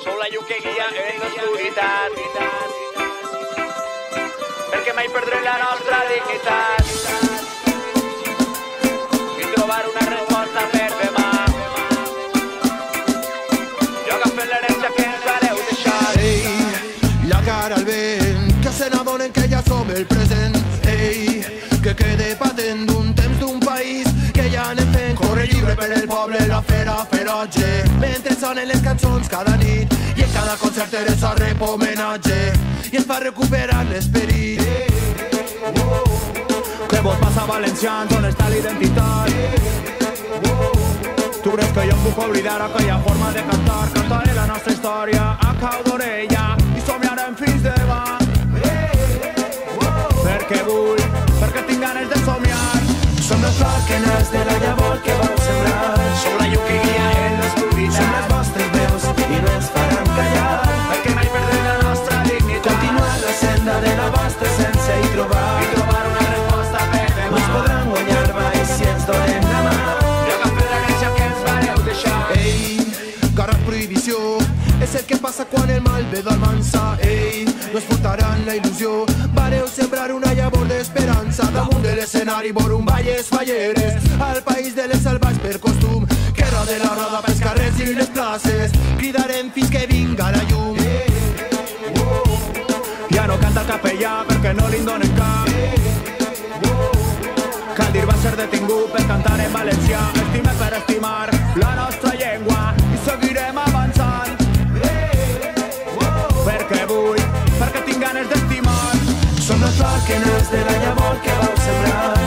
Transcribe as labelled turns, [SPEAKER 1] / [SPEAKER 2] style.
[SPEAKER 1] Sou la llum que guia en l'oscuritat, perquè mai perdrem la nostra dignitat i trobar una resposta per demà. Jo agafem l'herència que ens vareu deixar.
[SPEAKER 2] Ei, la cara al vent, que se n'adonen que ja som el present. Ei, que quede patent un temps d'un país que ja anem fent. Corre lliure per el poble, la fera feroge, mentre sonen les cançons cada nit i en cada concert Teresa rep homenatge i ens fa recuperar l'esperit.
[SPEAKER 3] Què vos passa, valencians? On està l'identitat? Tu creus que jo em puc oblidar aquella forma de cantar? Cantaré la nostra història a cau d'orella i somiarem fins demà. Perquè vull, perquè tinc ganes de somiar.
[SPEAKER 2] Som les flors de la llavor que vau sembrar.
[SPEAKER 1] Sou la llum que guia en l'oscuritat.
[SPEAKER 2] Som les vostres veus i no ens faran callar,
[SPEAKER 1] perquè mai perdrem la nostra dignitat.
[SPEAKER 2] Continuar la senda de la vostra essència i trobar
[SPEAKER 1] una resposta per demà.
[SPEAKER 2] no ens podran guanyar mai si ens donem la mà.
[SPEAKER 1] Jo agafem l'herència que ens vareu deixar.
[SPEAKER 2] Ei, garra prohibició és el que passa quan el mal ve d'almança. Ei, no es furtaran la il·lusió. Vareu sembrar una llavor d'esperança damunt de l'escenari, un valles falleres al país de les salvatges per costum. Que rode la roda pels carrers i les places, cridarem fins que vinga la llum.
[SPEAKER 3] Ja no canta el capellà perquè no li'n donen cap. Caldir va ser detingut per cantar en valencià. Estime per estimar la nostra llengua i seguirem avançant. Perquè vull, perquè tinc ganes d'estimar.
[SPEAKER 2] Som les flors de la llavor que vau sembrar.